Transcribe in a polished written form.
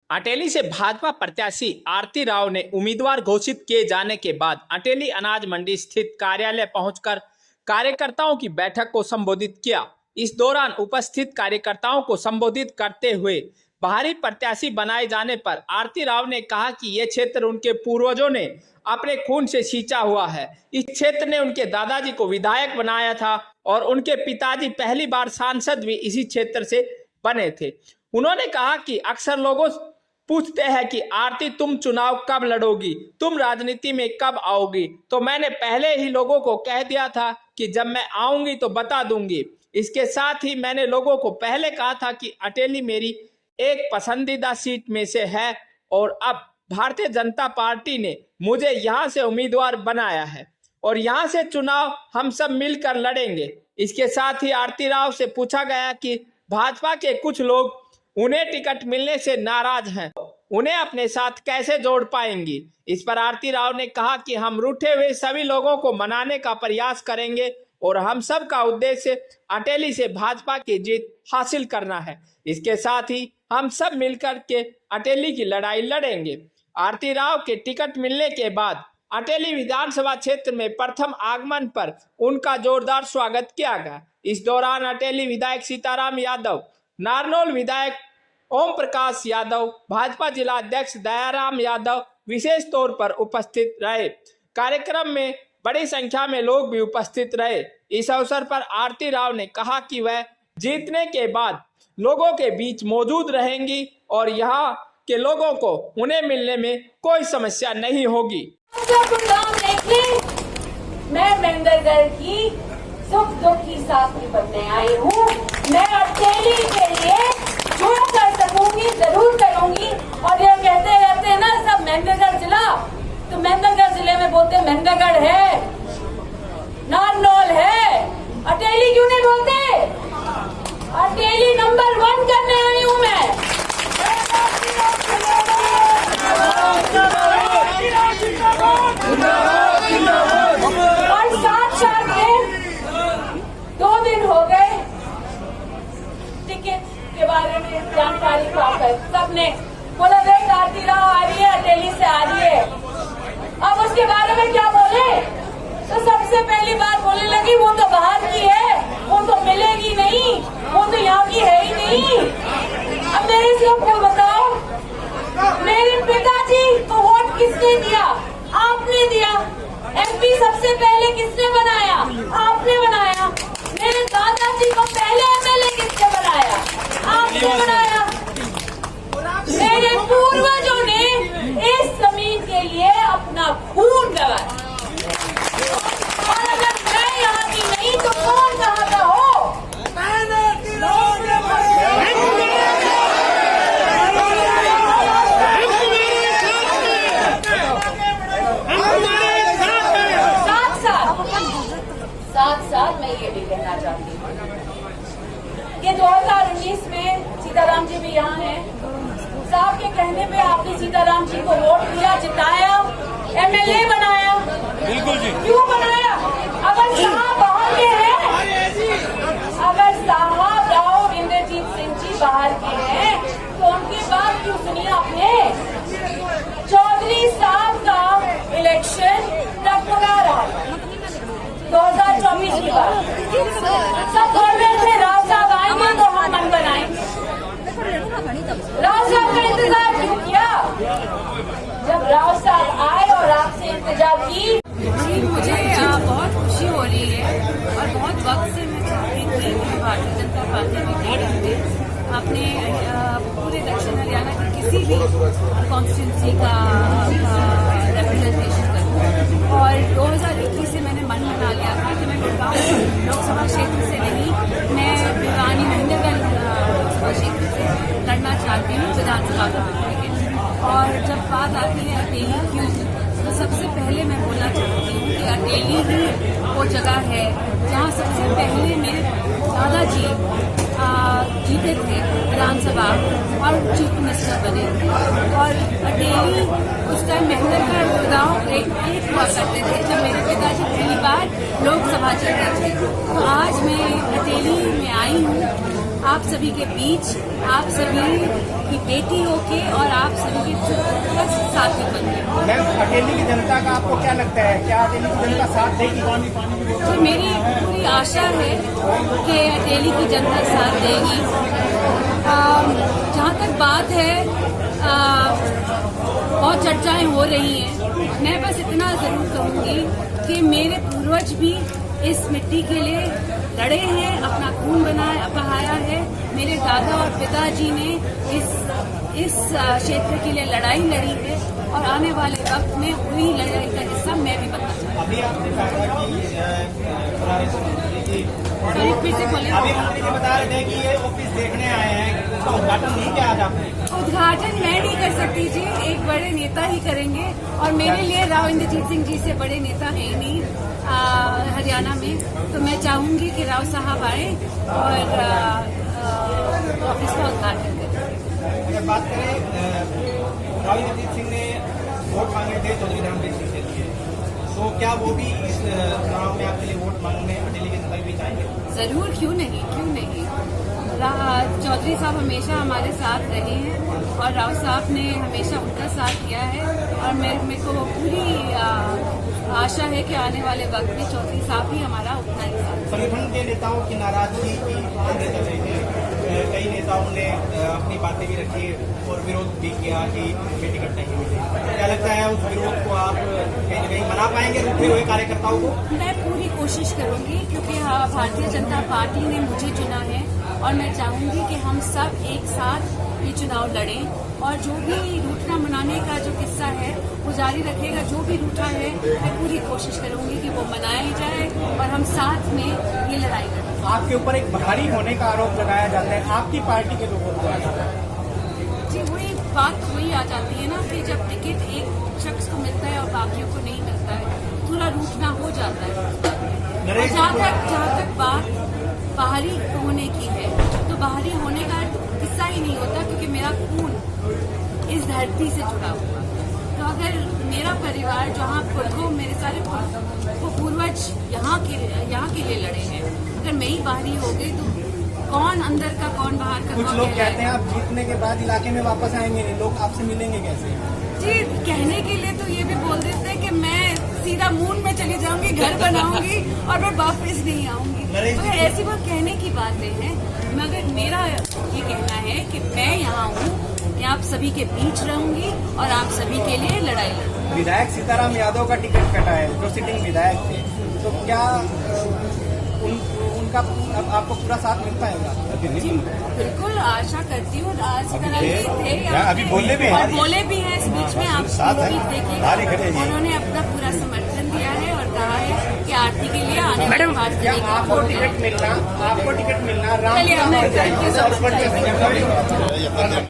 अटेली से भाजपा प्रत्याशी आरती राव ने उम्मीदवार घोषित किए जाने के बाद अटेली अनाज मंडी स्थित कार्यालय पहुंचकर कार्यकर्ताओं की बैठक को संबोधित किया। इस दौरान उपस्थित कार्यकर्ताओं को संबोधित करते हुए बाहरी प्रत्याशी बनाए जाने पर आरती राव ने कहा कि यह क्षेत्र उनके पूर्वजों ने अपने खून से सींचा हुआ है। इस क्षेत्र ने उनके दादाजी को विधायक बनाया था और उनके पिताजी पहली बार सांसद भी इसी क्षेत्र से बने थे। उन्होंने कहा कि अक्सर लोगों पूछते हैं कि आरती तुम चुनाव कब लड़ोगी, तुम राजनीति में कब आओगी, तो मैंने पहले ही लोगों को कह दिया था कि जब मैं आऊंगी तो बता दूंगी। इसके साथ ही मैंने लोगों को पहले कहा था कि अटेली मेरी एक पसंदीदा सीट में से है और अब भारतीय जनता पार्टी ने मुझे यहाँ से उम्मीदवार बनाया है और यहाँ से चुनाव हम सब मिलकर लड़ेंगे। इसके साथ ही आरती राव से पूछा गया कि भाजपा के कुछ लोग उन्हें टिकट मिलने से नाराज हैं, उन्हें अपने साथ कैसे जोड़ पाएंगी। इस पर आरती राव ने कहा कि हम रूठे हुए सभी लोगों को मनाने का प्रयास करेंगे और हम सब का उद्देश्य अटेली से भाजपा की जीत हासिल करना है। इसके साथ ही हम सब मिलकर के अटेली की लड़ाई लड़ेंगे। आरती राव के टिकट मिलने के बाद अटेली विधानसभा क्षेत्र में प्रथम आगमन पर उनका जोरदार स्वागत किया गया। इस दौरान अटेली विधायक सीताराम यादव, नारनौल विधायक ओम प्रकाश यादव, भाजपा जिला अध्यक्ष दयाराम यादव विशेष तौर पर उपस्थित रहे। कार्यक्रम में बड़ी संख्या में लोग भी उपस्थित रहे। इस अवसर पर आरती राव ने कहा कि वह जीतने के बाद लोगों के बीच मौजूद रहेंगी और यहाँ के लोगों को उन्हें मिलने में कोई समस्या नहीं होगी। मैं महेंद्रगढ़ की सुख दुख की साथ निपटने आई हूँ। मैं अटेली के लिए जो कर सकूंगी जरूर करूंगी। और ये कहते रहते हैं ना सब महेंद्रगढ़ जिला, तो महेंद्रगढ़ जिले में बोलते हैं महेंद्रगढ़ है, नारनौल है, अटेली क्यों नहीं बोलते? अटेली नंबर 1 करने आई हूँ मैं। और साथ में 2 दिन हो गए टिकट के बारे में जानकारी प्राप्त है। सबने बोला देख आरती राव आ रही है, अटेली से आ रही है। अब उसके बारे में क्या बोले? तो सबसे पहली बात बोलने लगी वो तो बाहर की है, वो तो मिलेगी नहीं, वो तो यहाँ की है ही नहीं। अब मेरे से को बताओ, मेरे पिताजी को वोट किसने दिया? आपने दिया। एमपी सबसे पहले किसने बनाया? आपने बनाया। मेरे दादाजी को पहले एमएलए किसने बनाया? आपने बनाया। मेरे पूर्वजों ने इस जमीन के लिए अपना खून गवाया। और अगर मैं यहाँ की नहीं तो कौन कहाँ का हो? साथ मैं ये भी कहना चाहती हूँ कि 2019 में सीताराम जी भी यहाँ हैं। साहब के कहने पे आपने सीताराम जी को वोट दिया, जिताया, एमएलए बनाया। बिल्कुल जी। क्यों बनाया? अगर साहब बाहर के हैं, अगर साहब राव इंद्रजीत सिंह जी बाहर के हैं तो उनकी बात क्यों सुनी आपने? चौधरी साहब का इलेक्शन टकरा रहा है 2024 की बात। सब बोल रहे थे राव साहब आएंगे तो हम मन बनाएंगे। राव साहब का इंतजार क्यों किया? जब राव साहब आए और आपसे इंतजार की। जी, मुझे बहुत खुशी हो रही है और बहुत वक्त से मैं चाहती थी कि भारतीय जनता पार्टी में अपने पूरे दक्षिण हरियाणा के किसी भी कॉन्स्टिट्यूंसी का रिप्रेजेंटेशन करूँ। और 2021 से मैंने मन बना लिया था कि मैं गुड़गांव लोकसभा क्षेत्र से नहीं, मैं भिवानी महेंद्रगढ़ लोकसभा क्षेत्र से लड़ना चाहती हूँ विधानसभा का टिकट। और जब बात आती है अटेली क्यों, तो सबसे पहले मैं बोलना चाहती हूँ कि अटेली ही वो जगह है जहाँ सबसे पहले मेरे दादाजी जीते थे विधानसभा और चीफ मिनिस्टर बने थे। और अटेली उस टाइम महेंद्रगढ़ गुड़गांव एक हुआ करते थे जब मेरे पिताजी पहली बार लोकसभा चल रहे थे। तो आज मैं अटेली में आई हूँ आप सभी के बीच आप सभी की बेटी होके और आप सभी के साथी बन गए। मैम, अटेली की जनता का आपको क्या लगता है, क्या अटेली की जनता साथ देगी? तो मेरी पूरी आशा है कि अटेली की जनता साथ देगी। जहाँ तक बात है, बहुत चर्चाएं हो रही हैं। मैं बस इतना जरूर कहूँगी कि मेरे पूर्वज भी इस मिट्टी के लिए लड़े हैं, अपना खून बहाया है। मेरे दादा और पिताजी ने इस क्षेत्र के लिए लड़ाई लड़ी है और आने वाले वक्त में वही लड़ाई का हिस्सा मैं भी बनना चाहती हूँ। अभी आपने कहा कि फिर से बोले। अभी मंत्री जी बता रहे थे कि ये ऑफिस देखने आए हैं, उसका उद्घाटन नहीं किया आज आपने? उद्घाटन मैं नहीं कर सकती जी, एक बड़े नेता ही करेंगे। और मेरे लिए राव इंद्रजीत सिंह जी से बड़े नेता है ही नहीं हरियाणा में। तो मैं चाहूंगी कि राव साहब आए और ऑफिस का उद्घाटन करें। अगर बात करें, राव इंद्रजीत सिंह ने वोट मांगे थे चौधरी धर्मवीर सिंह के लिए, तो क्या वो भी इस चुनाव में आपके लिए वोट मांगने अटेली के नजर भी जाएंगे? जरूर, क्यों नहीं, क्यों नहीं। चौधरी साहब हमेशा हमारे साथ रहे हैं और राव साहब ने हमेशा उनका साथ दिया है और मेरे को पूरी आशा है कि आने वाले वक्त में चौधरी साहब भी हमारा उतना ही साथ। संगठन के नेताओं की नाराजगी की खबरें चल रही थी, कई नेताओं ने अपनी बातें भी रखी और विरोध भी किया कि हमें टिकट नहीं मिली। क्या लगता है उस विरोध को आप कहीं न कहीं मना पाएंगे रूठे हुए कार्यकर्ताओं को? मैं पूरी कोशिश करूंगी क्योंकि भारतीय जनता पार्टी ने मुझे चुना है और मैं चाहूंगी कि हम सब एक साथ ये चुनाव लड़ें और जो भी रूठना मनाने का जो किस्सा है वो जारी रखेगा। जो भी रूठा है मैं पूरी कोशिश करूंगी कि वो मनाया जाए और हम साथ में ये लड़ाई करें। आपके ऊपर एक भारी होने का आरोप लगाया जाता है आपकी पार्टी के लोगों द्वारा। जी, वही बात तो वही आ जाती है ना कि जब टिकट एक शख्स को मिलता है और बाकियों को नहीं मिलता है, थोड़ा रूठना हो जाता है। और जहाँ तक बात बाहरी होने की है, तो बाहरी होने का किस्सा ही नहीं होता क्योंकि मेरा खून इस धरती से जुड़ा हुआ। तो अगर मेरा परिवार जहाँ पुरखों मेरे सारे वो पूर्वज यहाँ के लिए लड़े हैं, अगर मैं ही बाहरी हो गई तो कौन अंदर का कौन बाहर का? कुछ लोग कहते हैं आप जीतने के बाद इलाके में वापस आएंगे नहीं, लोग आपसे मिलेंगे कैसे? जी, कहने के लिए तो ये भी बोल देते हैं कि मैं सीधा मून में चली जाऊंगी, घर बनाऊंगी और मैं वापस नहीं आऊंगी। तो ऐसी बात कहने की बातें हैं, मगर मेरा ये कहना है कि मैं यहाँ हूँ, मैं आप सभी के बीच रहूंगी और आप सभी के लिए लड़ाई लड़ूंगी। विधायक सीताराम यादव का टिकट कटा है, जो सिटिंग विधायक थे, तो क्या उनका अब आपको पूरा साथ मिल पाएगा? जी, बिल्कुल आशा करती हूँ। सीताराम जी थे अभी बोले भी हैं। और बोले भी हैं स्पीच में, आप स्पीच देखिएगा। उन्होंने अपना पूरा समर्थन दिया है और कहा है कि आरती के लिए आने वाले 5 तारीख को आपको टिकट मिलना चलिए, मैं